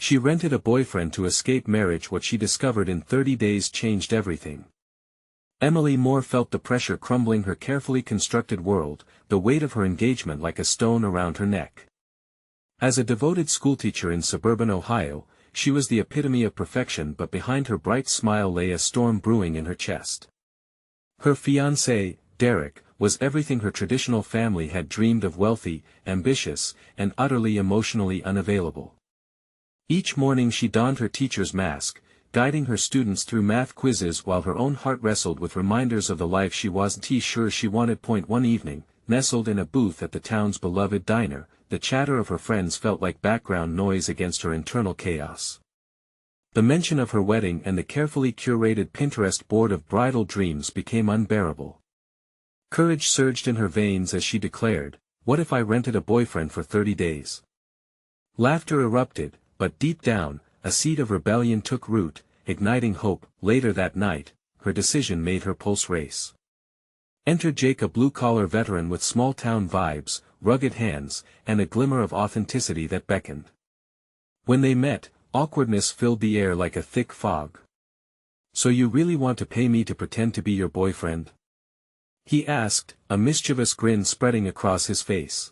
She rented a boyfriend to escape marriage. What she discovered in 30 days changed everything. Emily Moore felt the pressure crumbling her carefully constructed world, the weight of her engagement like a stone around her neck. As a devoted schoolteacher in suburban Ohio, she was the epitome of perfection, but behind her bright smile lay a storm brewing in her chest. Her fiancé, Derek, was everything her traditional family had dreamed of: wealthy, ambitious, and utterly emotionally unavailable. Each morning she donned her teacher's mask, guiding her students through math quizzes while her own heart wrestled with reminders of the life she wasn't sure she wanted. One evening, nestled in a booth at the town's beloved diner, the chatter of her friends felt like background noise against her internal chaos. The mention of her wedding and the carefully curated Pinterest board of bridal dreams became unbearable. Courage surged in her veins as she declared, "What if I rented a boyfriend for 30 days?" Laughter erupted, but deep down, a seed of rebellion took root, igniting hope. Later that night, her decision made her pulse race. Enter Jake, a blue-collar veteran with small-town vibes, rugged hands, and a glimmer of authenticity that beckoned. When they met, awkwardness filled the air like a thick fog. "So you really want to pay me to pretend to be your boyfriend?" he asked, a mischievous grin spreading across his face.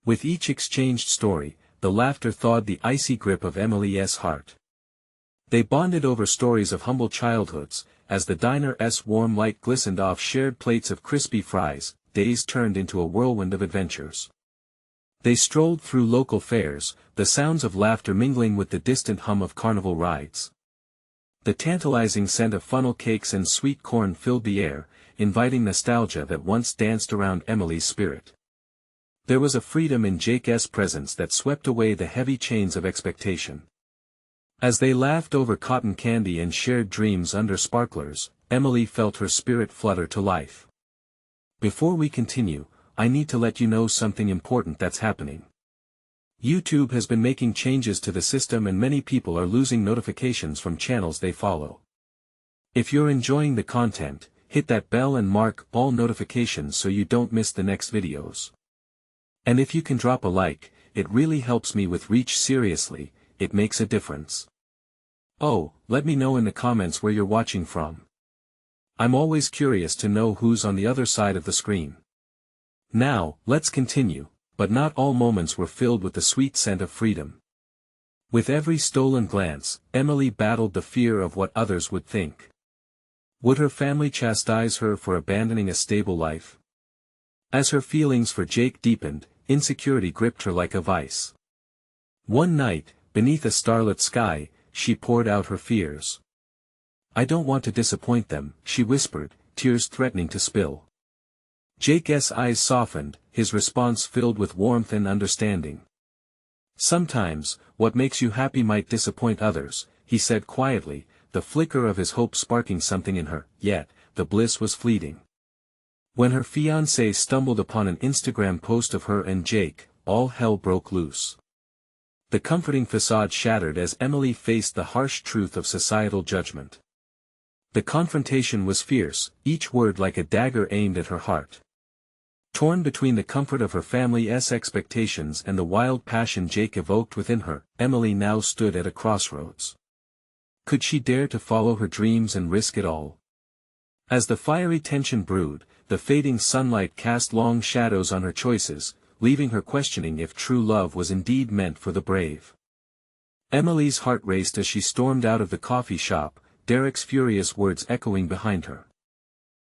With each exchanged story, the laughter thawed the icy grip of Emily's heart. They bonded over stories of humble childhoods. As the diner's warm light glistened off shared plates of crispy fries, days turned into a whirlwind of adventures. They strolled through local fairs, the sounds of laughter mingling with the distant hum of carnival rides. The tantalizing scent of funnel cakes and sweet corn filled the air, inviting nostalgia that once danced around Emily's spirit. There was a freedom in Jake's presence that swept away the heavy chains of expectation. As they laughed over cotton candy and shared dreams under sparklers, Emily felt her spirit flutter to life. "Before we continue, I need to let you know something important that's happening. YouTube has been making changes to the system and many people are losing notifications from channels they follow. If you're enjoying the content, hit that bell and mark all notifications so you don't miss the next videos. And if you can drop a like, it really helps me with reach. Seriously, it makes a difference. Oh, let me know in the comments where you're watching from. I'm always curious to know who's on the other side of the screen." Now, let's continue, but not all moments were filled with the sweet scent of freedom. With every stolen glance, Emily battled the fear of what others would think. Would her family chastise her for abandoning a stable life? As her feelings for Jake deepened, insecurity gripped her like a vice. One night, beneath a starlit sky, she poured out her fears. "I don't want to disappoint them," she whispered, tears threatening to spill. Jake's eyes softened, his response filled with warmth and understanding. "Sometimes, what makes you happy might disappoint others," he said quietly, the flicker of his hope sparking something in her, yet, the bliss was fleeting. When her fiancé stumbled upon an Instagram post of her and Jake, all hell broke loose. The comforting facade shattered as Emily faced the harsh truth of societal judgment. The confrontation was fierce, each word like a dagger aimed at her heart. Torn between the comfort of her family's expectations and the wild passion Jake evoked within her, Emily now stood at a crossroads. Could she dare to follow her dreams and risk it all? As the fiery tension brewed, the fading sunlight cast long shadows on her choices, leaving her questioning if true love was indeed meant for the brave. Emily's heart raced as she stormed out of the coffee shop, Derek's furious words echoing behind her.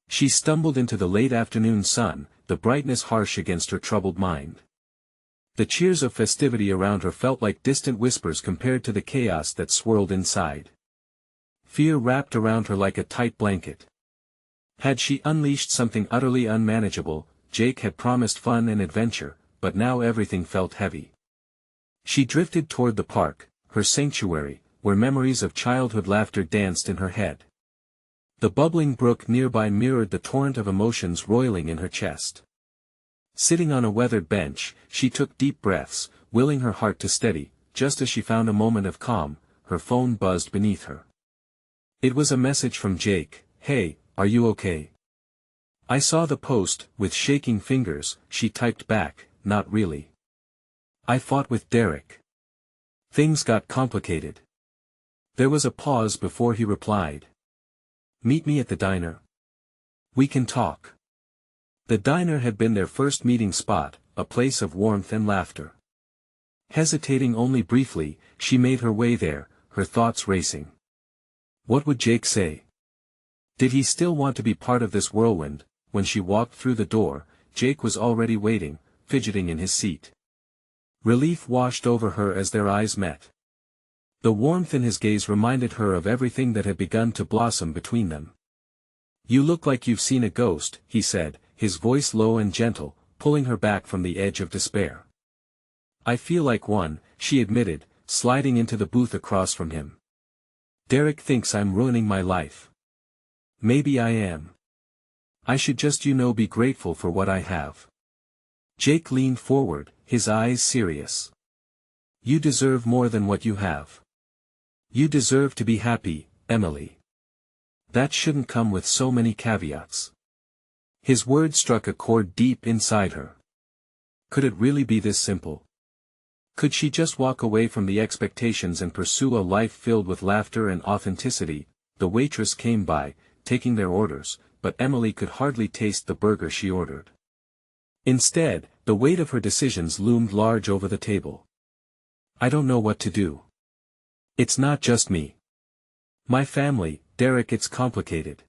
She stumbled into the late afternoon sun, the brightness harsh against her troubled mind. The cheers of festivity around her felt like distant whispers compared to the chaos that swirled inside. Fear wrapped around her like a tight blanket. Had she unleashed something utterly unmanageable? Jake had promised fun and adventure, but now everything felt heavy. She drifted toward the park, her sanctuary, where memories of childhood laughter danced in her head. The bubbling brook nearby mirrored the torrent of emotions roiling in her chest. Sitting on a weathered bench, she took deep breaths, willing her heart to steady. Just as she found a moment of calm, her phone buzzed beneath her. It was a message from Jake. "Hey, are you okay?" "I saw the post." With shaking fingers, she typed back, "Not really. I fought with Derek." Things got complicated. There was a pause before he replied. Meet me at the diner. We can talk. The diner had been their first meeting spot, a place of warmth and laughter. Hesitating only briefly, she made her way there, her thoughts racing. What would Jake say? Did he still want to be part of this whirlwind? When she walked through the door, Jake was already waiting, fidgeting in his seat. Relief washed over her as their eyes met. The warmth in his gaze reminded her of everything that had begun to blossom between them. You look like you've seen a ghost, he said, his voice low and gentle, pulling her back from the edge of despair. I feel like one, she admitted, sliding into the booth across from him. Derek thinks I'm ruining my life. Maybe I am. I should just be grateful for what I have. Jake leaned forward, his eyes serious. You deserve more than what you have. You deserve to be happy, Emily. That shouldn't come with so many caveats. His words struck a chord deep inside her. Could it really be this simple? Could she just walk away from the expectations and pursue a life filled with laughter and authenticity? The waitress came by, taking their orders, but Emily could hardly taste the burger she ordered. Instead, the weight of her decisions loomed large over the table. I don't know what to do. It's not just me. My family, Derek, it's complicated.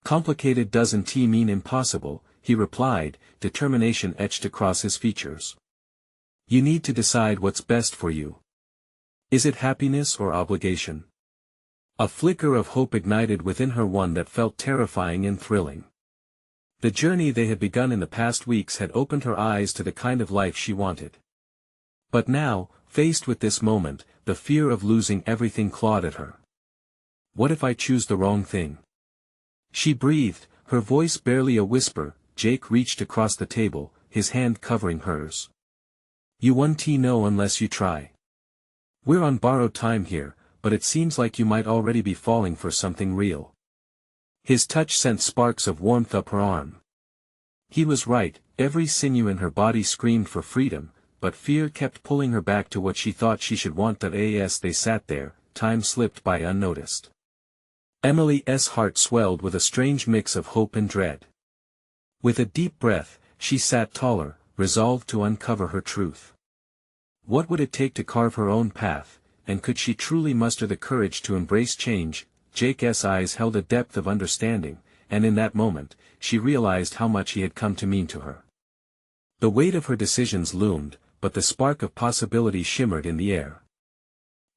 Complicated doesn't mean impossible, he replied, determination etched across his features. You need to decide what's best for you. Is it happiness or obligation? A flicker of hope ignited within her, one that felt terrifying and thrilling. The journey they had begun in the past weeks had opened her eyes to the kind of life she wanted. But now, faced with this moment, the fear of losing everything clawed at her. What if I choose the wrong thing? She breathed, her voice barely a whisper. Jake reached across the table, his hand covering hers. You won't know unless you try. We're on borrowed time here, but it seems like you might already be falling for something real. His touch sent sparks of warmth up her arm. He was right, every sinew in her body screamed for freedom, but fear kept pulling her back to what she thought she should want. As they sat there, time slipped by unnoticed. Emily's heart swelled with a strange mix of hope and dread. With a deep breath, she sat taller, resolved to uncover her truth. What would it take to carve her own path, and could she truly muster the courage to embrace change? Jake's eyes held a depth of understanding, and in that moment, she realized how much he had come to mean to her. The weight of her decisions loomed, but the spark of possibility shimmered in the air.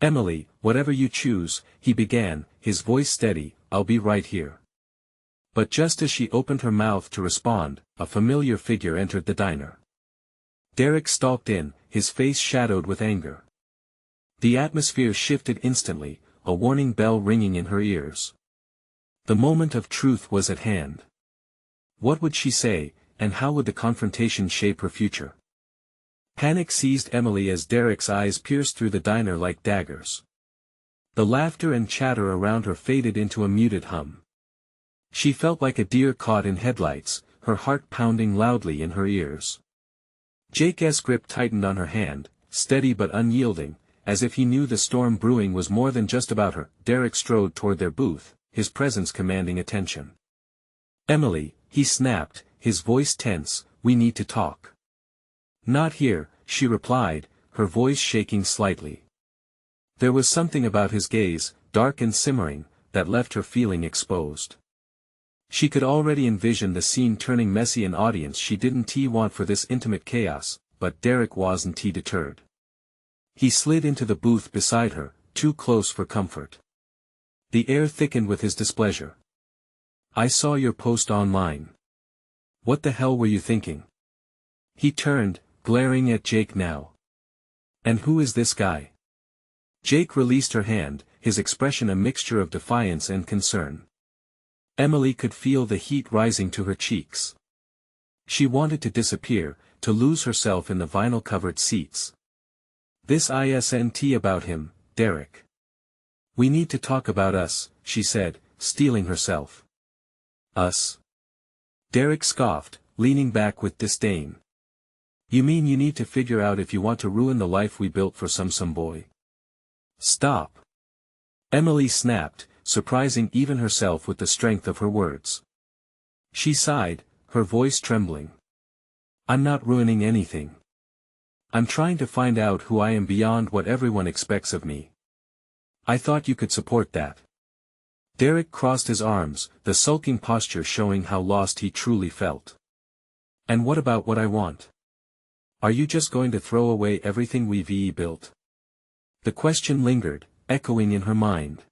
Emily, whatever you choose, he began, his voice steady, I'll be right here. But just as she opened her mouth to respond, a familiar figure entered the diner. Derek stalked in, his face shadowed with anger. The atmosphere shifted instantly, a warning bell ringing in her ears. The moment of truth was at hand. What would she say, and how would the confrontation shape her future? Panic seized Emily as Derek's eyes pierced through the diner like daggers. The laughter and chatter around her faded into a muted hum. She felt like a deer caught in headlights, her heart pounding loudly in her ears. Jake's grip tightened on her hand, steady but unyielding, as if he knew the storm brewing was more than just about her. Derek strode toward their booth, his presence commanding attention. Emily, he snapped, his voice tense, we need to talk. Not here, she replied, her voice shaking slightly. There was something about his gaze, dark and simmering, that left her feeling exposed. She could already envision the scene turning messy, an audience she didn't want for this intimate chaos, but Derek wasn't deterred. He slid into the booth beside her, too close for comfort. The air thickened with his displeasure. I saw your post online. What the hell were you thinking? He turned, glaring at Jake now. And who is this guy? Jake released her hand, his expression a mixture of defiance and concern. Emily could feel the heat rising to her cheeks. She wanted to disappear, to lose herself in the vinyl-covered seats. This isn't about him, Derek. We need to talk about us, she said, steeling herself. Us? Derek scoffed, leaning back with disdain. You mean you need to figure out if you want to ruin the life we built for some boy? Stop. Emily snapped, surprising even herself with the strength of her words. She sighed, her voice trembling. I'm not ruining anything. I'm trying to find out who I am beyond what everyone expects of me. I thought you could support that. Derek crossed his arms, the sulking posture showing how lost he truly felt. And what about what I want? Are you just going to throw away everything we've built? The question lingered, echoing in her mind.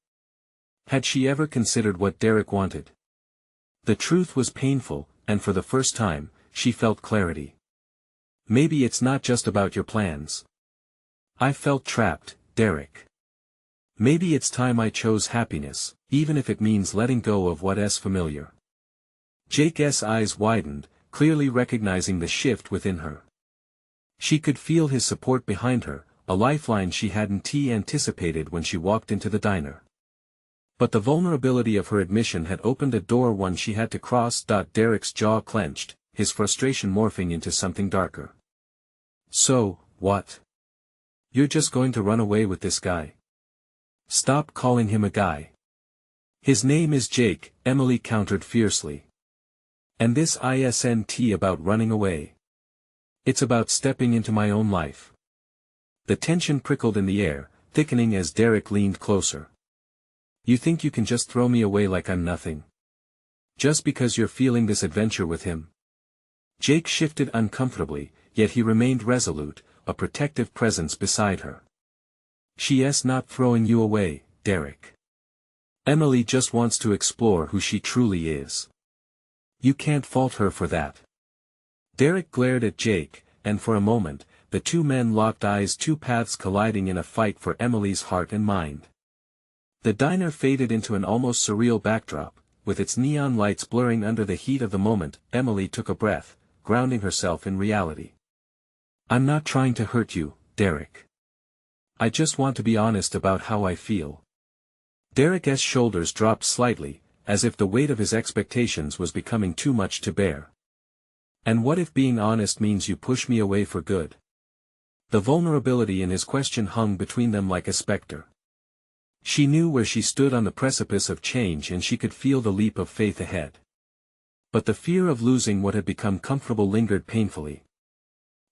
Had she ever considered what Derek wanted? The truth was painful, and for the first time, she felt clarity. Maybe it's not just about your plans. I felt trapped, Derek. Maybe it's time I chose happiness, even if it means letting go of what's familiar. Jake's eyes widened, clearly recognizing the shift within her. She could feel his support behind her, a lifeline she hadn't anticipated when she walked into the diner. But the vulnerability of her admission had opened a door one she had to cross. Derek's jaw clenched, his frustration morphing into something darker. So, what? You're just going to run away with this guy? Stop calling him a guy. His name is Jake, Emily countered fiercely. And this isn't about running away. It's about stepping into my own life. The tension prickled in the air, thickening as Derek leaned closer. You think you can just throw me away like I'm nothing? Just because you're feeling this adventure with him? Jake shifted uncomfortably, yet he remained resolute, a protective presence beside her. She's not throwing you away, Derek. Emily just wants to explore who she truly is. You can't fault her for that. Derek glared at Jake, and for a moment, the two men locked eyes, two paths colliding in a fight for Emily's heart and mind. The diner faded into an almost surreal backdrop, with its neon lights blurring under the heat of the moment. Emily took a breath, grounding herself in reality. I'm not trying to hurt you, Derek. I just want to be honest about how I feel. Derek's shoulders dropped slightly, as if the weight of his expectations was becoming too much to bear. And what if being honest means you push me away for good? The vulnerability in his question hung between them like a specter. She knew where she stood on the precipice of change, and she could feel the leap of faith ahead. But the fear of losing what had become comfortable lingered painfully.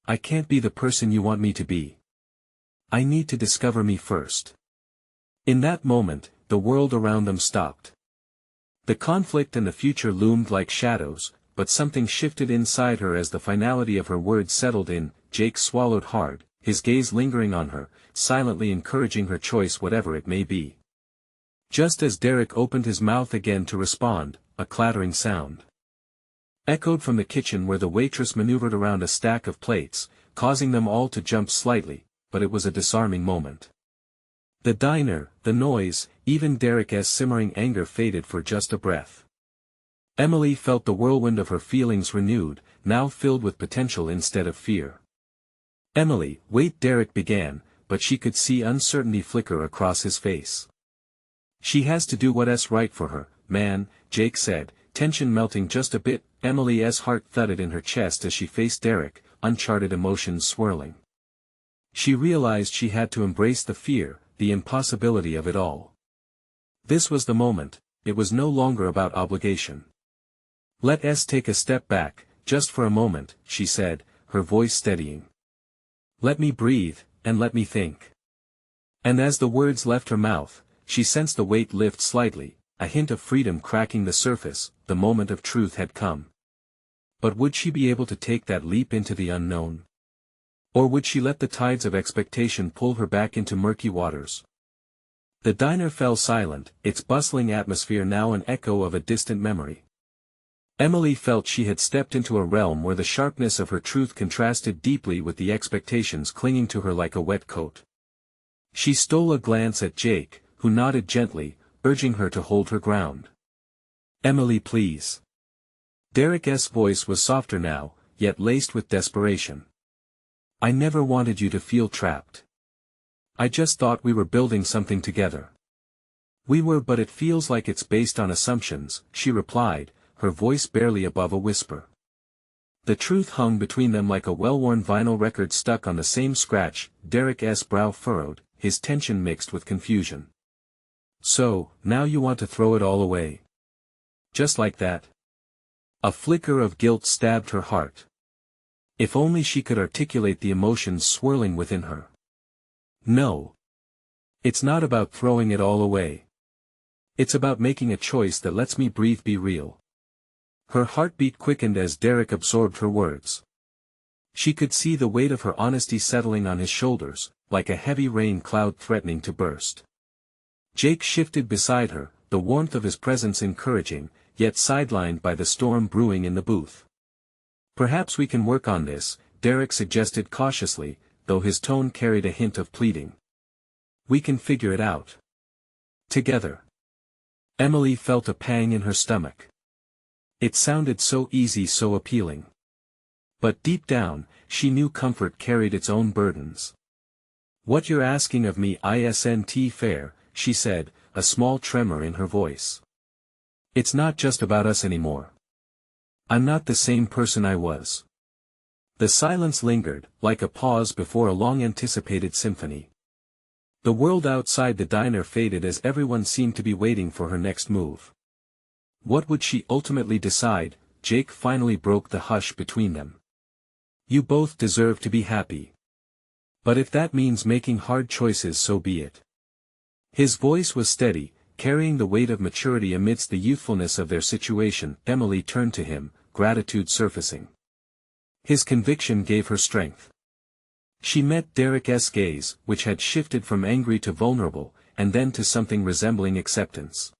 I can't be the person you want me to be. I need to discover me first. In that moment, the world around them stopped. The conflict and the future loomed like shadows, but something shifted inside her as the finality of her words settled in. Jake swallowed hard, his gaze lingering on her, silently encouraging her choice whatever it may be. Just as Derek opened his mouth again to respond, a clattering sound echoed from the kitchen where the waitress maneuvered around a stack of plates, causing them all to jump slightly, but it was a disarming moment. The diner, the noise, even Derek's simmering anger faded for just a breath. Emily felt the whirlwind of her feelings renewed, now filled with potential instead of fear. Emily, wait, Derek began, but she could see uncertainty flicker across his face. She has to do what's right for her, man, Jake said, tension melting just a bit. Emily's heart thudded in her chest as she faced Derek, uncharted emotions swirling. She realized she had to embrace the fear, the impossibility of it all. This was the moment. It was no longer about obligation. Let's take a step back, just for a moment, she said, her voice steadying. Let me breathe, and let me think. And as the words left her mouth, she sensed the weight lift slightly, a hint of freedom cracking the surface. The moment of truth had come. But would she be able to take that leap into the unknown? Or would she let the tides of expectation pull her back into murky waters? The diner fell silent, its bustling atmosphere now an echo of a distant memory. Emily felt she had stepped into a realm where the sharpness of her truth contrasted deeply with the expectations clinging to her like a wet coat. She stole a glance at Jake, who nodded gently, urging her to hold her ground. Emily, please. Derek's voice was softer now, yet laced with desperation. I never wanted you to feel trapped. I just thought we were building something together. We were, but it feels like it's based on assumptions, she replied, her voice barely above a whisper. The truth hung between them like a well-worn vinyl record stuck on the same scratch. Derek's brow furrowed, his tension mixed with confusion. "So, now you want to throw it all away? Just like that?" A flicker of guilt stabbed her heart. If only she could articulate the emotions swirling within her. "No. It's not about throwing it all away. It's about making a choice that lets me breathe, be real." Her heartbeat quickened as Derek absorbed her words. She could see the weight of her honesty settling on his shoulders, like a heavy rain cloud threatening to burst. Jake shifted beside her, the warmth of his presence encouraging, yet sidelined by the storm brewing in the booth. "Perhaps we can work on this," Derek suggested cautiously, though his tone carried a hint of pleading. "We can figure it out. Together." Emily felt a pang in her stomach. It sounded so easy, so appealing. But deep down, she knew comfort carried its own burdens. "What you're asking of me isn't fair," she said, a small tremor in her voice. "It's not just about us anymore. I'm not the same person I was." The silence lingered, like a pause before a long-anticipated symphony. The world outside the diner faded as everyone seemed to be waiting for her next move. What would she ultimately decide? Jake finally broke the hush between them. "You both deserve to be happy. But if that means making hard choices, so be it." His voice was steady, carrying the weight of maturity amidst the youthfulness of their situation. Emily turned to him, gratitude surfacing. His conviction gave her strength. She met Derek's gaze, which had shifted from angry to vulnerable, and then to something resembling acceptance.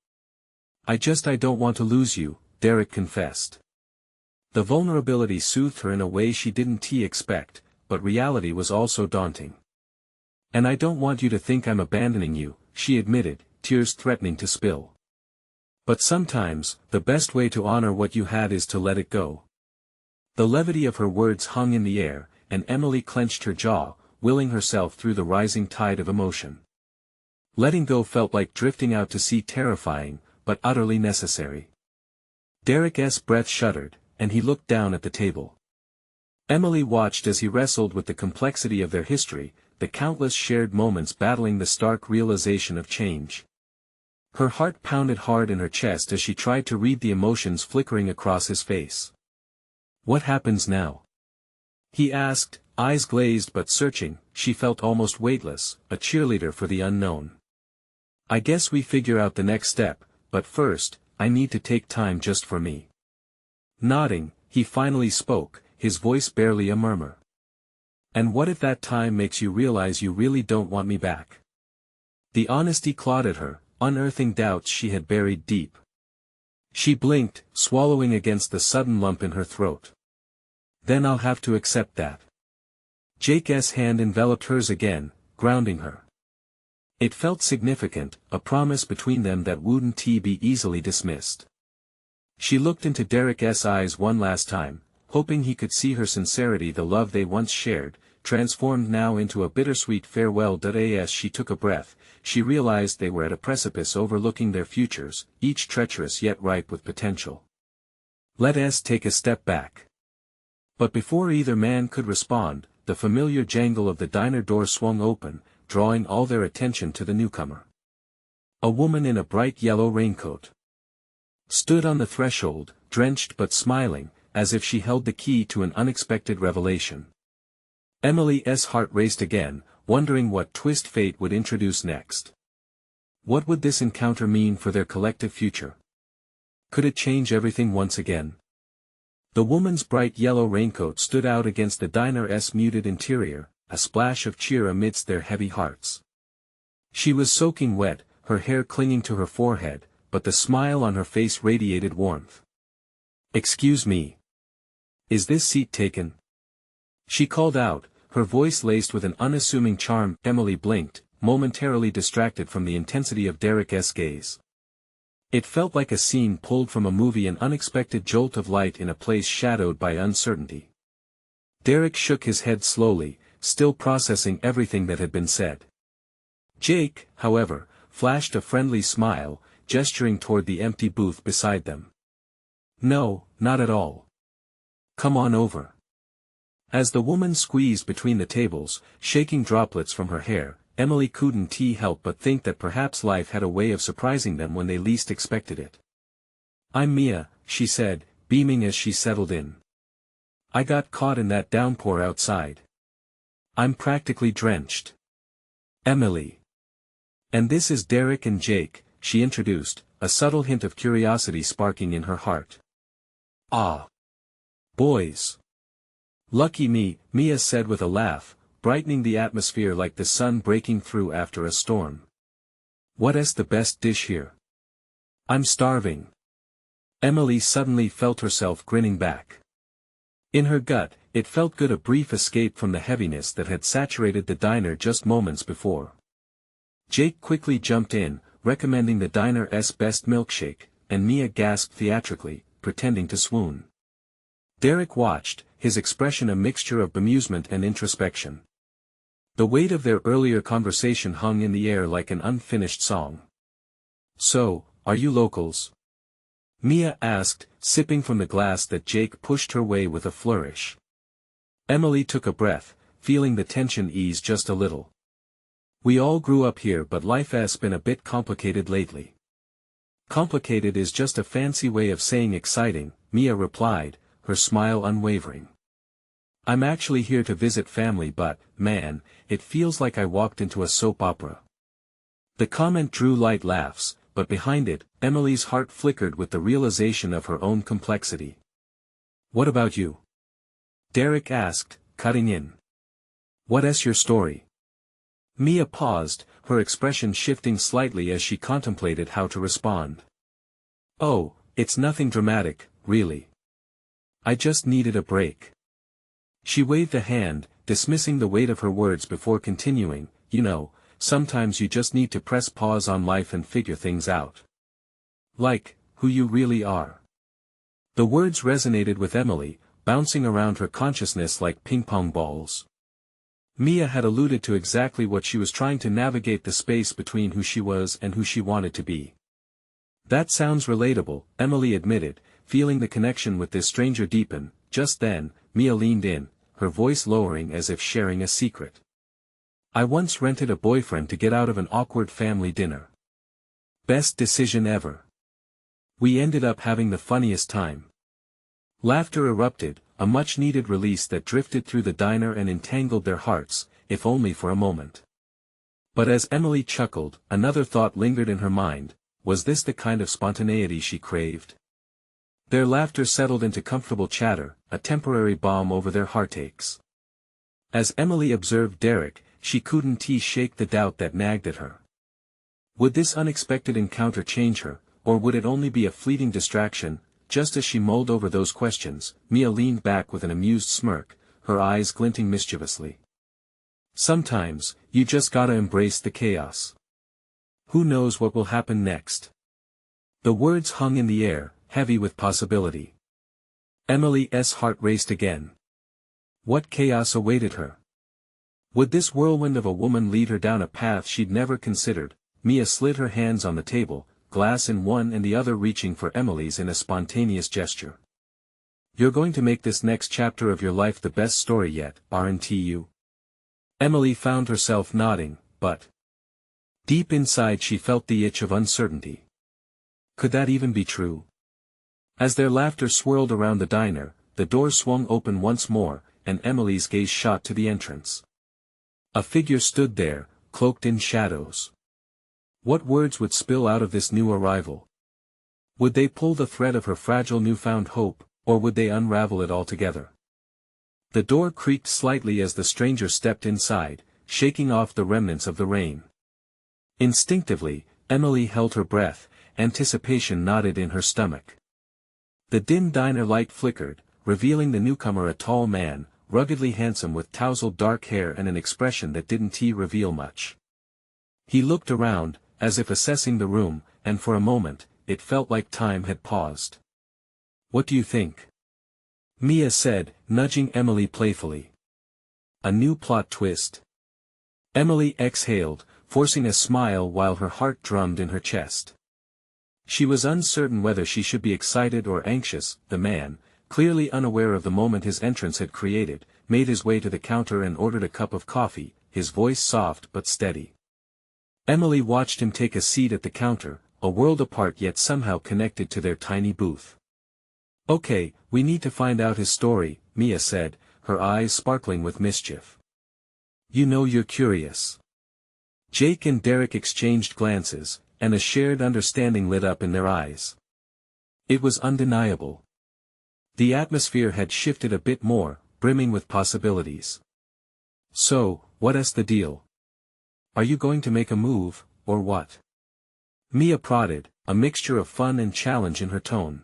I don't want to lose you," Derek confessed. The vulnerability soothed her in a way she didn't expect, but reality was also daunting. "And I don't want you to think I'm abandoning you," she admitted, tears threatening to spill. "But sometimes, the best way to honor what you had is to let it go." The levity of her words hung in the air, and Emily clenched her jaw, willing herself through the rising tide of emotion. Letting go felt like drifting out to sea, terrifying, but utterly necessary. Derek's breath shuddered, and he looked down at the table. Emily watched as he wrestled with the complexity of their history, the countless shared moments battling the stark realization of change. Her heart pounded hard in her chest as she tried to read the emotions flickering across his face. "What happens now?" he asked, eyes glazed but searching. She felt almost weightless, a cheerleader for the unknown. "I guess we figure out the next step, but first, I need to take time just for me." Nodding, he finally spoke, his voice barely a murmur. "And what if that time makes you realize you really don't want me back?" The honesty clawed at her, unearthing doubts she had buried deep. She blinked, swallowing against the sudden lump in her throat. "Then I'll have to accept that." Jake's hand enveloped hers again, grounding her. It felt significant, a promise between them that wouldn't be easily dismissed. She looked into Derek's eyes one last time, hoping he could see her sincerity, the love they once shared, transformed now into a bittersweet farewell. As she took a breath, she realized they were at a precipice overlooking their futures, each treacherous yet ripe with potential. "Let us take a step back." But before either man could respond, the familiar jangle of the diner door swung open, drawing all their attention to the newcomer. A woman in a bright yellow raincoat stood on the threshold, drenched but smiling, as if she held the key to an unexpected revelation. Emily's heart raced again, wondering what twist fate would introduce next. What would this encounter mean for their collective future? Could it change everything once again? The woman's bright yellow raincoat stood out against the diner's muted interior, a splash of cheer amidst their heavy hearts. She was soaking wet, her hair clinging to her forehead, but the smile on her face radiated warmth. "Excuse me. Is this seat taken?" she called out, her voice laced with an unassuming charm. Emily blinked, momentarily distracted from the intensity of Derek's gaze. It felt like a scene pulled from a movie, an unexpected jolt of light in a place shadowed by uncertainty. Derek shook his head slowly, still processing everything that had been said. Jake, however, flashed a friendly smile, gesturing toward the empty booth beside them. "No, not at all. Come on over." As the woman squeezed between the tables, shaking droplets from her hair, Emily couldn't help but think that perhaps life had a way of surprising them when they least expected it. "I'm Mia," she said, beaming as she settled in. "I got caught in that downpour outside. I'm practically drenched." "Emily. And this is Derek and Jake," she introduced, a subtle hint of curiosity sparking in her heart. "Ah. Boys. Lucky me," Mia said with a laugh, brightening the atmosphere like the sun breaking through after a storm. "What's the best dish here?" "I'm starving." Emily suddenly felt herself grinning back. In her gut, it felt good, a brief escape from the heaviness that had saturated the diner just moments before. Jake quickly jumped in, recommending the diner's best milkshake, and Mia gasped theatrically, pretending to swoon. Derek watched, his expression a mixture of bemusement and introspection. The weight of their earlier conversation hung in the air like an unfinished song. "So, are you locals?" Mia asked, sipping from the glass that Jake pushed her way with a flourish. Emily took a breath, feeling the tension ease just a little. "We all grew up here, but life has been a bit complicated lately." "Complicated is just a fancy way of saying exciting," Mia replied, her smile unwavering. "I'm actually here to visit family, but, man, it feels like I walked into a soap opera." The comment drew light laughs, but behind it, Emily's heart flickered with the realization of her own complexity. "What about you?" Derek asked, cutting in. "What's your story?" Mia paused, her expression shifting slightly as she contemplated how to respond. "Oh, it's nothing dramatic, really. I just needed a break." She waved a hand, dismissing the weight of her words before continuing, "You know, sometimes you just need to press pause on life and figure things out. Like, who you really are." The words resonated with Emily, bouncing around her consciousness like ping-pong balls. Mia had alluded to exactly what she was trying to navigate, the space between who she was and who she wanted to be. "That sounds relatable," Emily admitted, feeling the connection with this stranger deepen. Just then, Mia leaned in, her voice lowering as if sharing a secret. "I once rented a boyfriend to get out of an awkward family dinner. Best decision ever. We ended up having the funniest time." Laughter erupted, a much-needed release that drifted through the diner and entangled their hearts, if only for a moment. But as Emily chuckled, another thought lingered in her mind: was this the kind of spontaneity she craved? Their laughter settled into comfortable chatter, a temporary balm over their heartaches. As Emily observed Derek, she couldn't shake the doubt that nagged at her. Would this unexpected encounter change her, or would it only be a fleeting distraction? Just as she mulled over those questions, Mia leaned back with an amused smirk, her eyes glinting mischievously. "Sometimes, you just gotta embrace the chaos. Who knows what will happen next?" The words hung in the air, heavy with possibility. Emily's heart raced again. What chaos awaited her? Would this whirlwind of a woman lead her down a path she'd never considered? Mia slid her hands on the table, glass in one and the other reaching for Emily's in a spontaneous gesture. "You're going to make this next chapter of your life the best story yet, aren't you?" Emily found herself nodding, but deep inside she felt the itch of uncertainty. Could that even be true? As their laughter swirled around the diner, the door swung open once more, and Emily's gaze shot to the entrance. A figure stood there, cloaked in shadows. What words would spill out of this new arrival? Would they pull the thread of her fragile newfound hope, or would they unravel it altogether? The door creaked slightly as the stranger stepped inside, shaking off the remnants of the rain. Instinctively, Emily held her breath, anticipation knotted in her stomach. The dim diner light flickered, revealing the newcomer, a tall man, ruggedly handsome with tousled dark hair and an expression that didn't reveal much. He looked around, as if assessing the room, and for a moment, it felt like time had paused. "What do you think?" Mia said, nudging Emily playfully. "A new plot twist?" Emily exhaled, forcing a smile while her heart drummed in her chest. She was uncertain whether she should be excited or anxious. The man, clearly unaware of the moment his entrance had created, made his way to the counter and ordered a cup of coffee, his voice soft but steady. Emily watched him take a seat at the counter, a world apart yet somehow connected to their tiny booth. "Okay, we need to find out his story," Mia said, her eyes sparkling with mischief. "You know you're curious." Jake and Derek exchanged glances, and a shared understanding lit up in their eyes. It was undeniable. The atmosphere had shifted a bit more, brimming with possibilities. "So, what's the deal? Are you going to make a move, or what?" Mia prodded, a mixture of fun and challenge in her tone.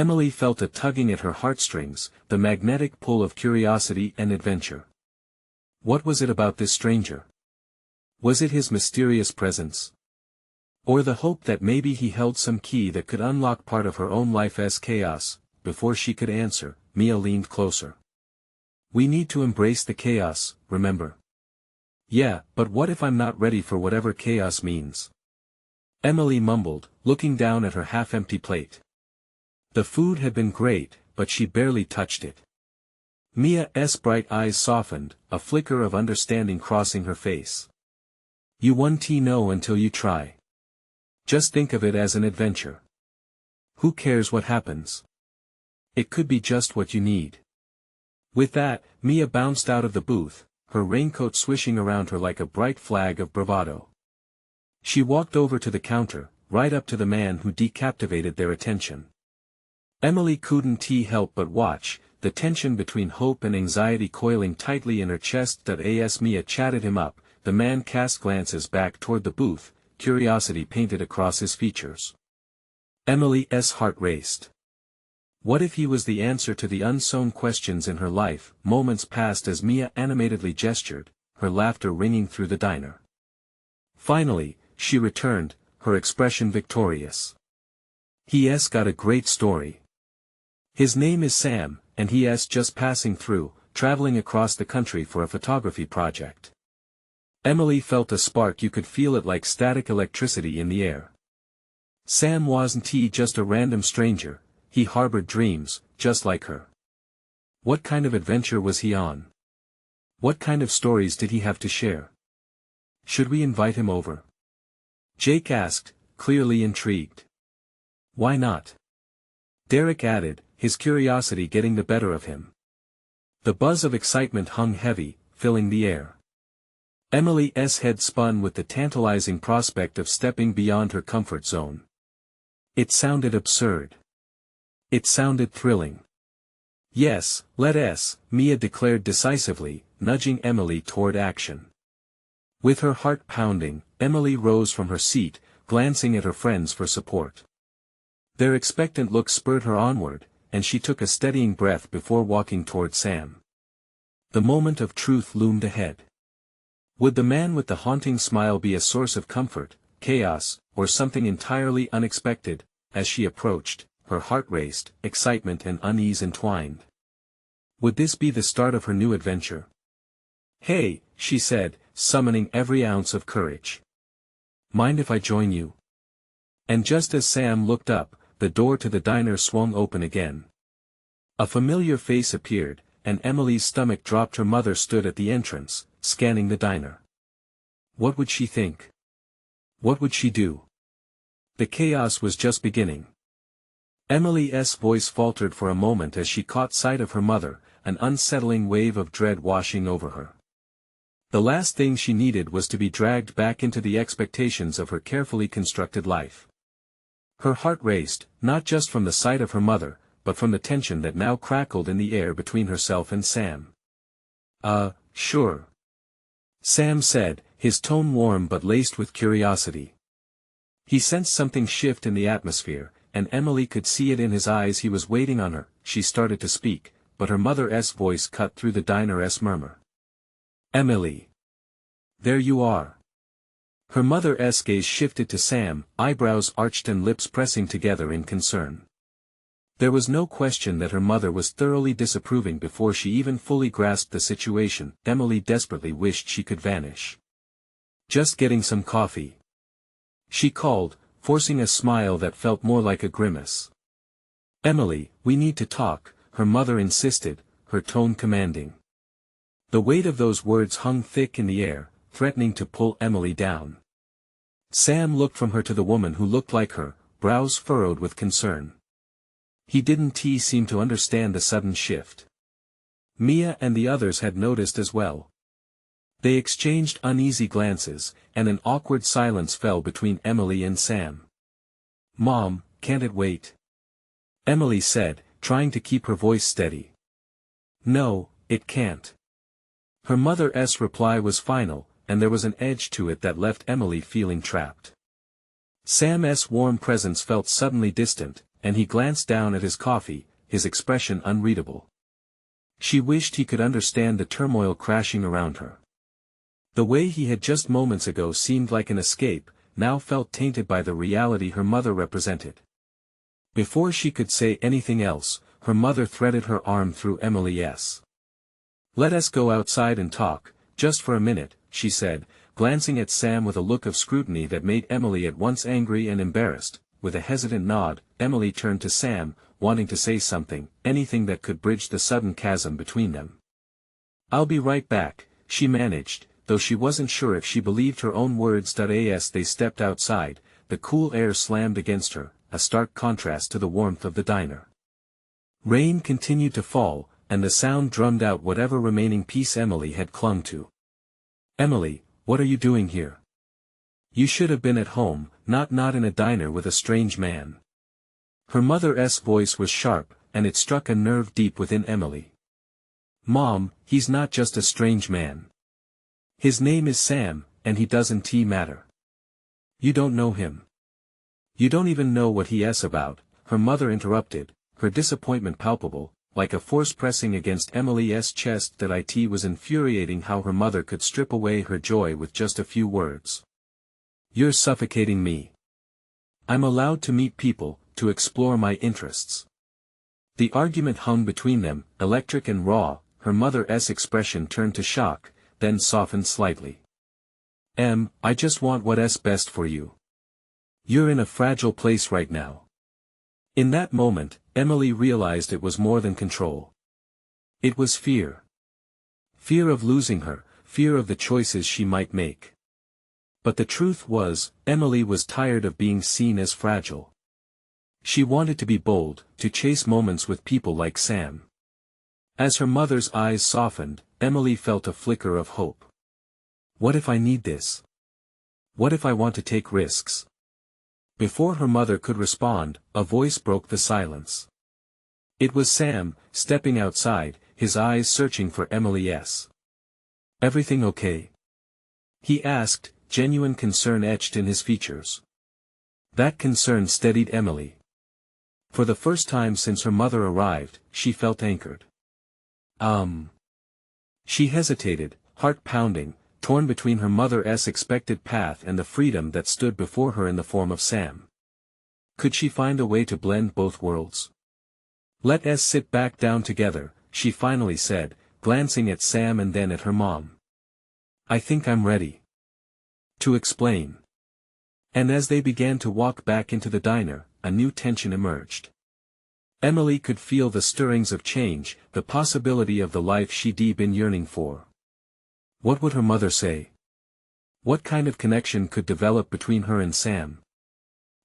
Emily felt a tugging at her heartstrings, the magnetic pull of curiosity and adventure. What was it about this stranger? Was it his mysterious presence? Or the hope that maybe he held some key that could unlock part of her own life's chaos? Before she could answer, Mia leaned closer. "We need to embrace the chaos, remember?" "Yeah, but what if I'm not ready for whatever chaos means?" Emily mumbled, looking down at her half-empty plate. The food had been great, but she barely touched it. Mia's bright eyes softened, a flicker of understanding crossing her face. "You won't know until you try. Just think of it as an adventure. Who cares what happens? It could be just what you need." With that, Mia bounced out of the booth, her raincoat swishing around her like a bright flag of bravado. She walked over to the counter, right up to the man who decaptivated their attention. Emily couldn't help but watch, the tension between hope and anxiety coiling tightly in her chest. As Mia chatted him up, the man cast glances back toward the booth, curiosity painted across his features. Emily's heart raced. What if he was the answer to the unsown questions in her life? Moments passed as Mia animatedly gestured, her laughter ringing through the diner. Finally, she returned, her expression victorious. "He's got a great story. His name is Sam, and he's just passing through, traveling across the country for a photography project." Emily felt a spark. You could feel it like static electricity in the air. Sam wasn't just a random stranger, he harbored dreams, just like her. What kind of adventure was he on? What kind of stories did he have to share? "Should we invite him over?" Jake asked, clearly intrigued. "Why not?" Derek added, his curiosity getting the better of him. The buzz of excitement hung heavy, filling the air. Emily's head spun with the tantalizing prospect of stepping beyond her comfort zone. It sounded absurd. It sounded thrilling. "Yes, let's," Mia declared decisively, nudging Emily toward action. With her heart pounding, Emily rose from her seat, glancing at her friends for support. Their expectant look spurred her onward, and she took a steadying breath before walking toward Sam. The moment of truth loomed ahead. Would the man with the haunting smile be a source of comfort, chaos, or something entirely unexpected? As she approached, her heart raced, excitement and unease entwined. Would this be the start of her new adventure? "Hey," she said, summoning every ounce of courage. "Mind if I join you?" And just as Sam looked up, the door to the diner swung open again. A familiar face appeared, and Emily's stomach dropped. Her mother stood at the entrance, scanning the diner. What would she think? What would she do? The chaos was just beginning. Emily's voice faltered for a moment as she caught sight of her mother, an unsettling wave of dread washing over her. The last thing she needed was to be dragged back into the expectations of her carefully constructed life. Her heart raced, not just from the sight of her mother, but from the tension that now crackled in the air between herself and Sam. Sure," Sam said, his tone warm but laced with curiosity. He sensed something shift in the atmosphere, and Emily could see it in his eyes. He was waiting on her. She started to speak, but her mother's voice cut through the diner's murmur. "Emily. There you are." Her mother's gaze shifted to Sam, eyebrows arched and lips pressing together in concern. There was no question that her mother was thoroughly disapproving before she even fully grasped the situation. Emily desperately wished she could vanish. "Just getting some coffee," she called, forcing a smile that felt more like a grimace. "Emily, we need to talk," her mother insisted, her tone commanding. The weight of those words hung thick in the air, threatening to pull Emily down. Sam looked from her to the woman who looked like her, brows furrowed with concern. He didn't seem to understand the sudden shift. Mia and the others had noticed as well. They exchanged uneasy glances, and an awkward silence fell between Emily and Sam. "Mom, can't it wait?" Emily said, trying to keep her voice steady. "No, it can't." Her mother's reply was final, and there was an edge to it that left Emily feeling trapped. Sam's warm presence felt suddenly distant, and he glanced down at his coffee, his expression unreadable. She wished he could understand the turmoil crashing around her. The way he had just moments ago seemed like an escape, now felt tainted by the reality her mother represented. Before she could say anything else, her mother threaded her arm through Emily's. "Let us go outside and talk, just for a minute," she said, glancing at Sam with a look of scrutiny that made Emily at once angry and embarrassed. With a hesitant nod, Emily turned to Sam, wanting to say something, anything that could bridge the sudden chasm between them. "I'll be right back," she managed, though she wasn't sure if she believed her own words. As they stepped outside, the cool air slammed against her, a stark contrast to the warmth of the diner. Rain continued to fall, and the sound drummed out whatever remaining peace Emily had clung to. "Emily, what are you doing here? You should have been at home, not in a diner with a strange man." Her mother's voice was sharp, and it struck a nerve deep within Emily. "Mom, he's not just a strange man. His name is Sam, and he doesn't matter. You don't know him. You don't even know what he's about," her mother interrupted, her disappointment palpable, like a force pressing against Emily's chest. That it was infuriating how her mother could strip away her joy with just a few words. "You're suffocating me. I'm allowed to meet people, to explore my interests." The argument hung between them, electric and raw. Her mother's expression turned to shock, then softened slightly. "I just want what's best for you. You're in a fragile place right now." In that moment, Emily realized it was more than control. It was fear. Fear of losing her, fear of the choices she might make. But the truth was, Emily was tired of being seen as fragile. She wanted to be bold, to chase moments with people like Sam. As her mother's eyes softened, Emily felt a flicker of hope. "What if I need this? What if I want to take risks?" Before her mother could respond, a voice broke the silence. It was Sam, stepping outside, his eyes searching for Emily's. "Everything okay?" he asked, genuine concern etched in his features. That concern steadied Emily. For the first time since her mother arrived, she felt anchored. She hesitated, heart pounding, torn between her mother's expected path and the freedom that stood before her in the form of Sam. Could she find a way to blend both worlds? "Let's sit back down together," she finally said, glancing at Sam and then at her mom. "I think I'm ready to explain." And as they began to walk back into the diner, a new tension emerged. Emily could feel the stirrings of change, the possibility of the life she'd been yearning for. What would her mother say? What kind of connection could develop between her and Sam?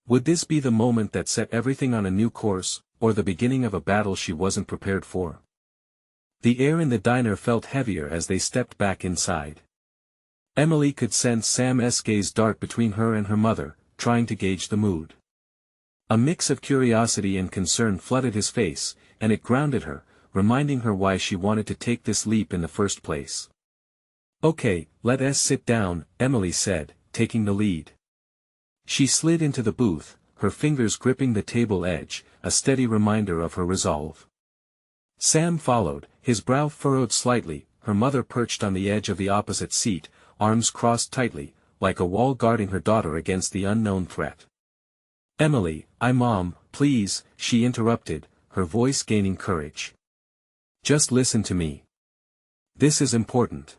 Would this be the moment that set everything on a new course, or the beginning of a battle she wasn't prepared for? The air in the diner felt heavier as they stepped back inside. Emily could sense Sam's gaze dart between her and her mother, trying to gauge the mood. A mix of curiosity and concern flooded his face, and it grounded her, reminding her why she wanted to take this leap in the first place. "Okay, let's sit down," Emily said, taking the lead. She slid into the booth, her fingers gripping the table edge, a steady reminder of her resolve. Sam followed, his brow furrowed slightly. Her mother perched on the edge of the opposite seat, arms crossed tightly, like a wall guarding her daughter against the unknown threat. "Emily, Mom, please," she interrupted, her voice gaining courage. "Just listen to me. This is important."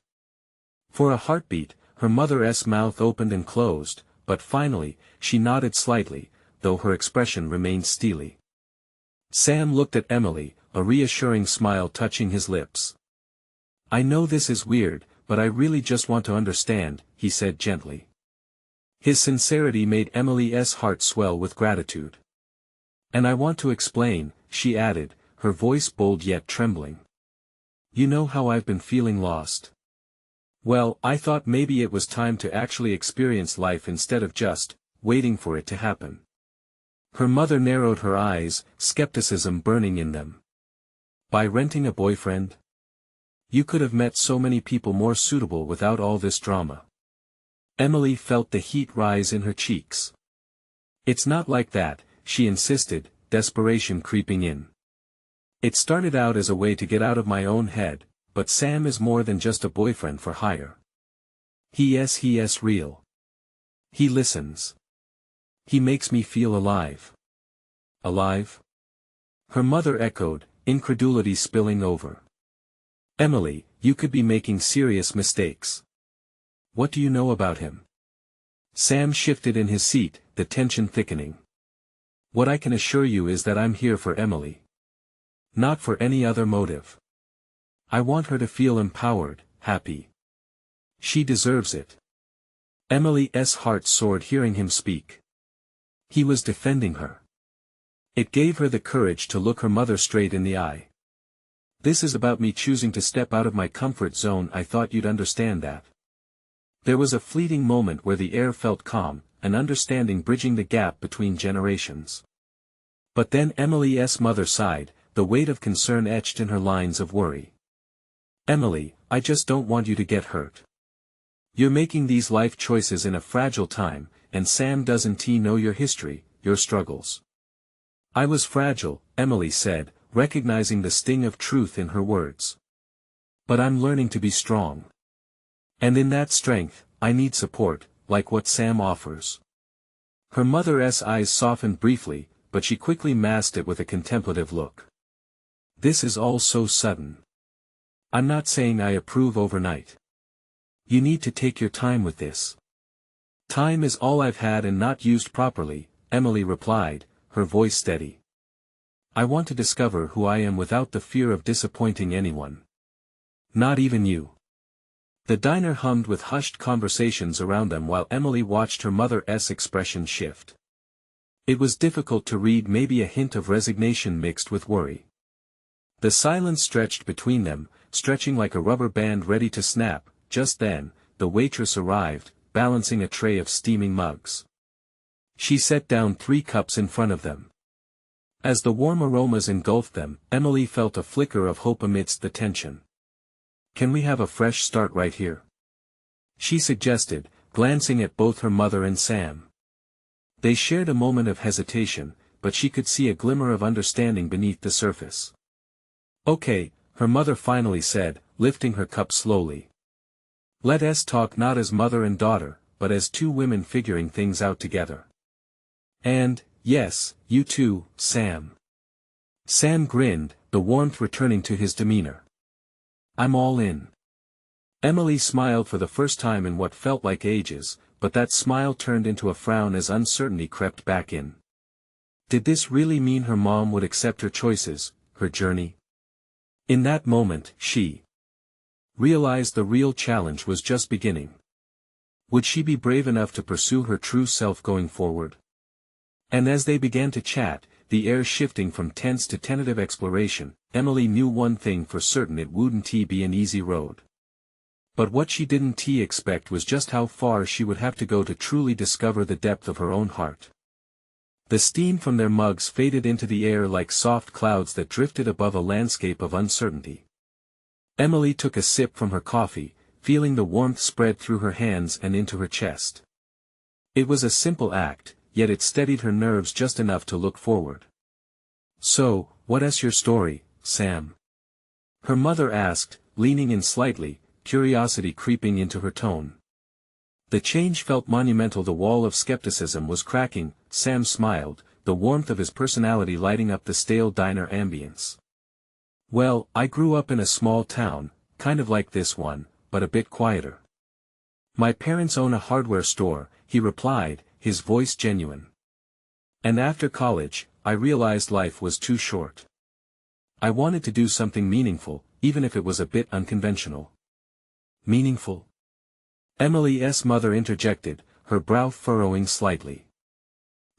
For a heartbeat, her mother's mouth opened and closed, but finally, she nodded slightly, though her expression remained steely. Sam looked at Emily, a reassuring smile touching his lips. I know this is weird, but I really just want to understand, he said gently. His sincerity made Emily's heart swell with gratitude. And I want to explain, she added, her voice bold yet trembling. You know how I've been feeling lost. Well, I thought maybe it was time to actually experience life instead of just waiting for it to happen. Her mother narrowed her eyes, skepticism burning in them. By renting a boyfriend? You could have met so many people more suitable without all this drama. Emily felt the heat rise in her cheeks. It's not like that, she insisted, desperation creeping in. It started out as a way to get out of my own head, but Sam is more than just a boyfriend for hire. He is real. He listens. He makes me feel alive. Alive? Her mother echoed, incredulity spilling over. Emily, you could be making serious mistakes. What do you know about him? Sam shifted in his seat, the tension thickening. What I can assure you is that I'm here for Emily. Not for any other motive. I want her to feel empowered, happy. She deserves it. Emily's heart soared hearing him speak. He was defending her. It gave her the courage to look her mother straight in the eye. This is about me choosing to step out of my comfort zone. I thought you'd understand that. There was a fleeting moment where the air felt calm, an understanding bridging the gap between generations. But then Emily's mother sighed, the weight of concern etched in her lines of worry. Emily, I just don't want you to get hurt. You're making these life choices in a fragile time, and Sam doesn't know your history, your struggles. I was fragile, Emily said, recognizing the sting of truth in her words. But I'm learning to be strong. And in that strength, I need support, like what Sam offers. Her mother's eyes softened briefly, but she quickly masked it with a contemplative look. This is all so sudden. I'm not saying I approve overnight. You need to take your time with this. Time is all I've had and not used properly, Emily replied, her voice steady. I want to discover who I am without the fear of disappointing anyone. Not even you. The diner hummed with hushed conversations around them while Emily watched her mother's expression shift. It was difficult to read, maybe a hint of resignation mixed with worry. The silence stretched between them, stretching like a rubber band ready to snap. Just then, the waitress arrived, balancing a tray of steaming mugs. She set down 3 cups in front of them. As the warm aromas engulfed them, Emily felt a flicker of hope amidst the tension. Can we have a fresh start right here? She suggested, glancing at both her mother and Sam. They shared a moment of hesitation, but she could see a glimmer of understanding beneath the surface. Okay, her mother finally said, lifting her cup slowly. Let us talk not as mother and daughter, but as 2 women figuring things out together. And, yes, you too, Sam. Sam grinned, the warmth returning to his demeanor. I'm all in. Emily smiled for the first time in what felt like ages, but that smile turned into a frown as uncertainty crept back in. Did this really mean her mom would accept her choices, her journey? In that moment, she realized the real challenge was just beginning. Would she be brave enough to pursue her true self going forward? And as they began to chat, the air shifting from tense to tentative exploration, Emily knew one thing for certain: it wouldn't be an easy road. But what she didn't expect was just how far she would have to go to truly discover the depth of her own heart. The steam from their mugs faded into the air like soft clouds that drifted above a landscape of uncertainty. Emily took a sip from her coffee, feeling the warmth spread through her hands and into her chest. It was a simple act, yet it steadied her nerves just enough to look forward. So, what's your story, Sam? Her mother asked, leaning in slightly, curiosity creeping into her tone. The change felt monumental. The wall of skepticism was cracking. Sam smiled, the warmth of his personality lighting up the stale diner ambience. Well, I grew up in a small town, kind of like this one, but a bit quieter. My parents own a hardware store, he replied, his voice genuine. And after college, I realized life was too short. I wanted to do something meaningful, even if it was a bit unconventional. Meaningful? Emily's mother interjected, her brow furrowing slightly.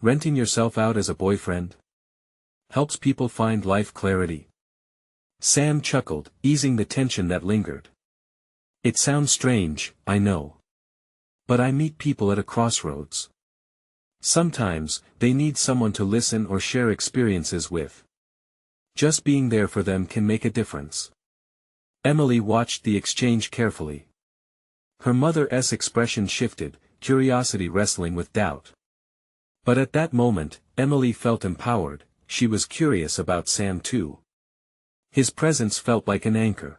Renting yourself out as a boyfriend? Helps people find life clarity. Sam chuckled, easing the tension that lingered. It sounds strange, I know. But I meet people at a crossroads. Sometimes, they need someone to listen or share experiences with. Just being there for them can make a difference. Emily watched the exchange carefully. Her mother's expression shifted, curiosity wrestling with doubt. But at that moment, Emily felt empowered. She was curious about Sam too. His presence felt like an anchor.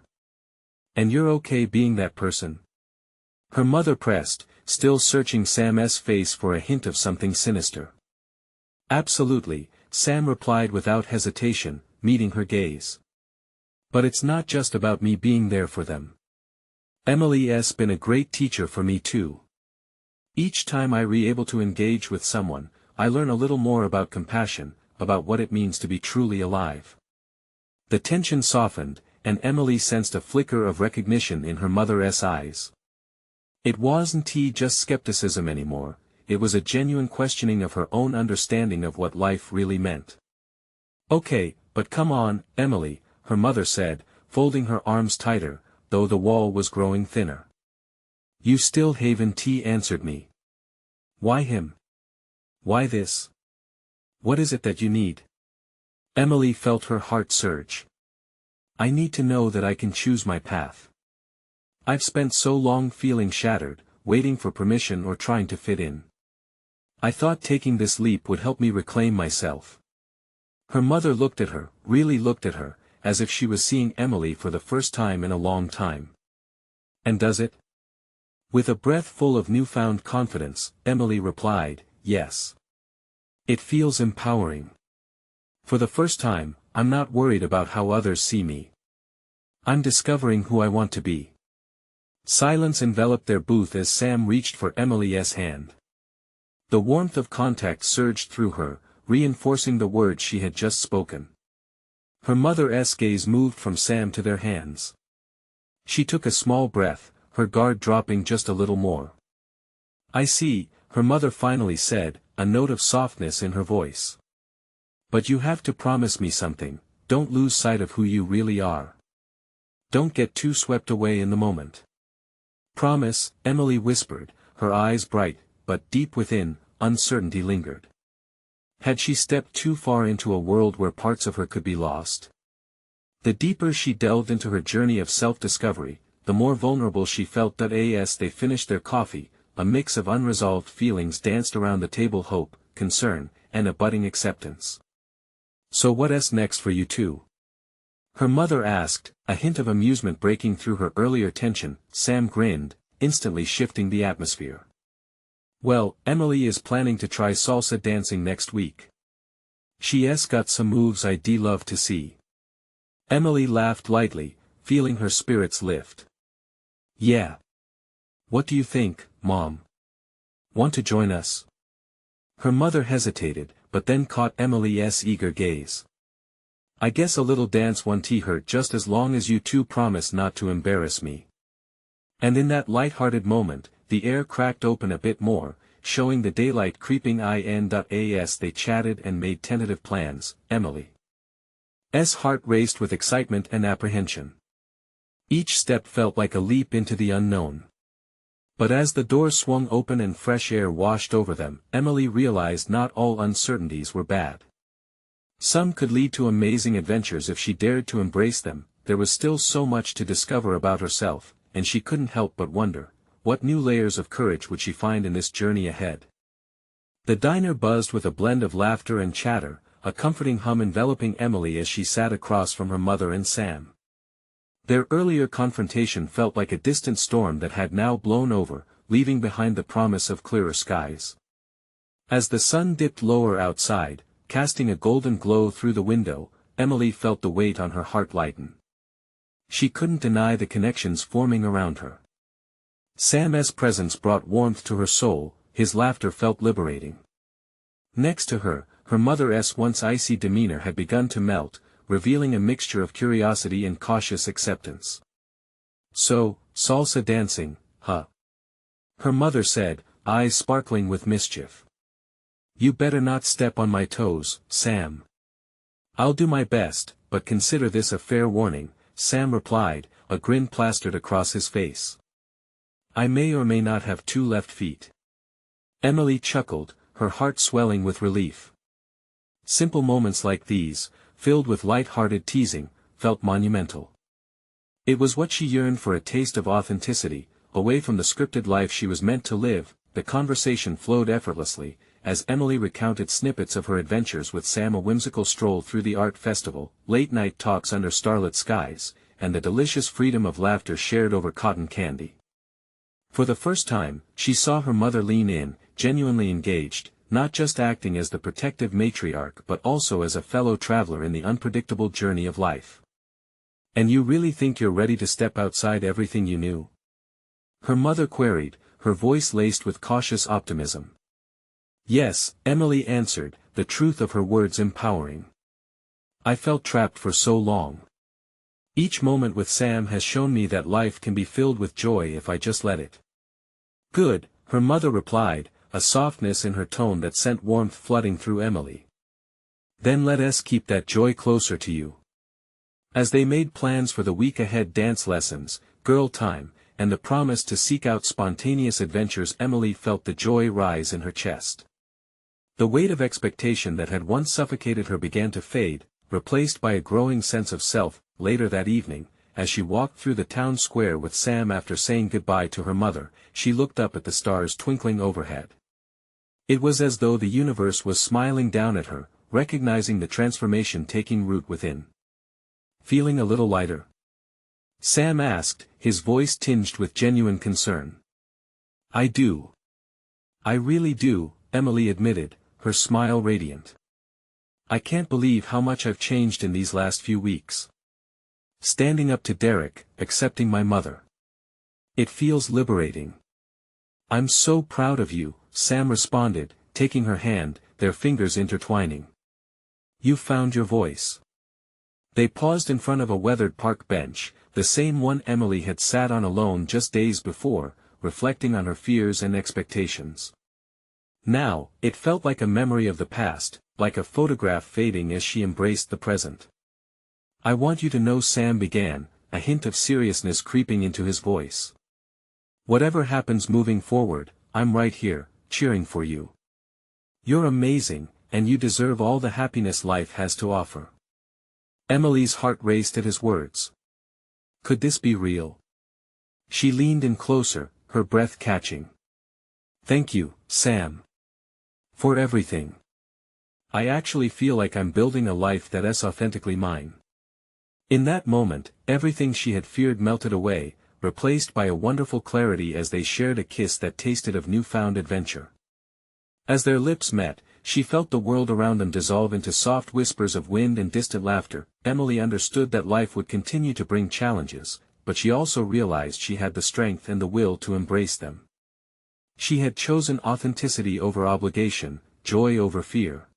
And you're okay being that person? Her mother pressed, still searching Sam's face for a hint of something sinister. Absolutely, Sam replied without hesitation, meeting her gaze. But it's not just about me being there for them. Emily's been a great teacher for me too. Each time I'm able to engage with someone, I learn a little more about compassion, about what it means to be truly alive. The tension softened, and Emily sensed a flicker of recognition in her mother's eyes. It wasn't just skepticism anymore, it was a genuine questioning of her own understanding of what life really meant. Okay, but come on, Emily, her mother said, folding her arms tighter, though the wall was growing thinner. You still haven't answered me. Why him? Why this? What is it that you need? Emily felt her heart surge. I need to know that I can choose my path. I've spent so long feeling shattered, waiting for permission or trying to fit in. I thought taking this leap would help me reclaim myself. Her mother looked at her, really looked at her, as if she was seeing Emily for the first time in a long time. And does it? With a breath full of newfound confidence, Emily replied, yes. It feels empowering. For the first time, I'm not worried about how others see me. I'm discovering who I want to be. Silence enveloped their booth as Sam reached for Emily's hand. The warmth of contact surged through her, reinforcing the words she had just spoken. Her mother's gaze moved from Sam to their hands. She took a small breath, her guard dropping just a little more. I see, her mother finally said, a note of softness in her voice. But you have to promise me something, don't lose sight of who you really are. Don't get too swept away in the moment. Promise, Emily whispered, her eyes bright, but deep within, uncertainty lingered. Had she stepped too far into a world where parts of her could be lost? The deeper she delved into her journey of self-discovery, the more vulnerable she felt. As they finished their coffee, a mix of unresolved feelings danced around the table: hope, concern, and a budding acceptance. So what's next for you two? Her mother asked, a hint of amusement breaking through her earlier tension. Sam grinned, instantly shifting the atmosphere. Well, Emily is planning to try salsa dancing next week. She's got some moves I'd love to see. Emily laughed lightly, feeling her spirits lift. Yeah. What do you think, Mom? Want to join us? Her mother hesitated, but then caught Emily's eager gaze. I guess a little dance won't hurt, just as long as you two promise not to embarrass me. And in that light-hearted moment, the air cracked open a bit more, showing the daylight creeping in. As they chatted and made tentative plans, Emily's heart raced with excitement and apprehension. Each step felt like a leap into the unknown. But as the door swung open and fresh air washed over them, Emily realized not all uncertainties were bad. Some could lead to amazing adventures if she dared to embrace them. There was still so much to discover about herself, and she couldn't help but wonder, what new layers of courage would she find in this journey ahead? The diner buzzed with a blend of laughter and chatter, a comforting hum enveloping Emily as she sat across from her mother and Sam. Their earlier confrontation felt like a distant storm that had now blown over, leaving behind the promise of clearer skies. As the sun dipped lower outside, casting a golden glow through the window, Emily felt the weight on her heart lighten. She couldn't deny the connections forming around her. Sam's presence brought warmth to her soul, his laughter felt liberating. Next to her, her mother's once icy demeanor had begun to melt, revealing a mixture of curiosity and cautious acceptance. "So, salsa dancing, huh?" her mother said, eyes sparkling with mischief. "You better not step on my toes, Sam." "I'll do my best, but consider this a fair warning," Sam replied, a grin plastered across his face. "I may or may not have 2 left feet." Emily chuckled, her heart swelling with relief. Simple moments like these, filled with light-hearted teasing, felt monumental. It was what she yearned for, a taste of authenticity, away from the scripted life she was meant to live. The conversation flowed effortlessly, as Emily recounted snippets of her adventures with Sam, a whimsical stroll through the art festival, late-night talks under starlit skies, and the delicious freedom of laughter shared over cotton candy. For the first time, she saw her mother lean in, genuinely engaged, not just acting as the protective matriarch but also as a fellow traveler in the unpredictable journey of life. "And you really think you're ready to step outside everything you knew?" her mother queried, her voice laced with cautious optimism. "Yes," Emily answered, the truth of her words empowering. "I felt trapped for so long. Each moment with Sam has shown me that life can be filled with joy if I just let it." "Good," her mother replied, a softness in her tone that sent warmth flooding through Emily. "Then let us keep that joy closer to you." As they made plans for the week ahead, dance lessons, girl time, and the promise to seek out spontaneous adventures, Emily felt the joy rise in her chest. The weight of expectation that had once suffocated her began to fade, replaced by a growing sense of self. Later that evening, as she walked through the town square with Sam after saying goodbye to her mother, she looked up at the stars twinkling overhead. It was as though the universe was smiling down at her, recognizing the transformation taking root within. "Feeling a little lighter?" Sam asked, his voice tinged with genuine concern. "I do. I really do," Emily admitted, her smile radiant. "I can't believe how much I've changed in these last few weeks. Standing up to Derek, accepting my mother. It feels liberating." "I'm so proud of you," Sam responded, taking her hand, their fingers intertwining. "You found your voice." They paused in front of a weathered park bench, the same one Emily had sat on alone just days before, reflecting on her fears and expectations. Now, it felt like a memory of the past, like a photograph fading as she embraced the present. "I want you to know," Sam began, a hint of seriousness creeping into his voice. "Whatever happens moving forward, I'm right here, cheering for you. You're amazing, and you deserve all the happiness life has to offer." Emily's heart raced at his words. Could this be real? She leaned in closer, her breath catching. "Thank you, Sam. For everything. I actually feel like I'm building a life that is authentically mine." In that moment, everything she had feared melted away, replaced by a wonderful clarity as they shared a kiss that tasted of newfound adventure. As their lips met, she felt the world around them dissolve into soft whispers of wind and distant laughter. Emily understood that life would continue to bring challenges, but she also realized she had the strength and the will to embrace them. She had chosen authenticity over obligation, joy over fear.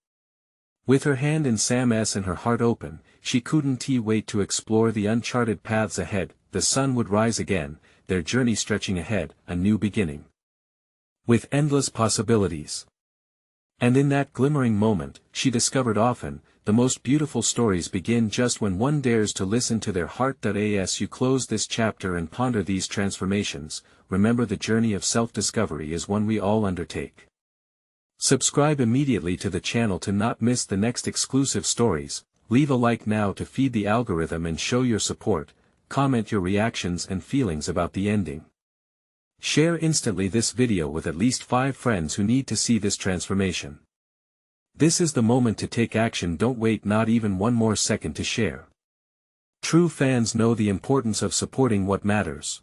With her hand in Sam's and her heart open, she couldn't wait to explore the uncharted paths ahead. The sun would rise again, their journey stretching ahead, a new beginning. With endless possibilities. And in that glimmering moment, she discovered often, the most beautiful stories begin just when one dares to listen to their heart. As you close this chapter and ponder these transformations, remember the journey of self-discovery is one we all undertake. Subscribe immediately to the channel to not miss the next exclusive stories, leave a like now to feed the algorithm and show your support, comment your reactions and feelings about the ending. Share instantly this video with at least 5 friends who need to see this transformation. This is the moment to take action. Don't wait not even one more second to share. True fans know the importance of supporting what matters.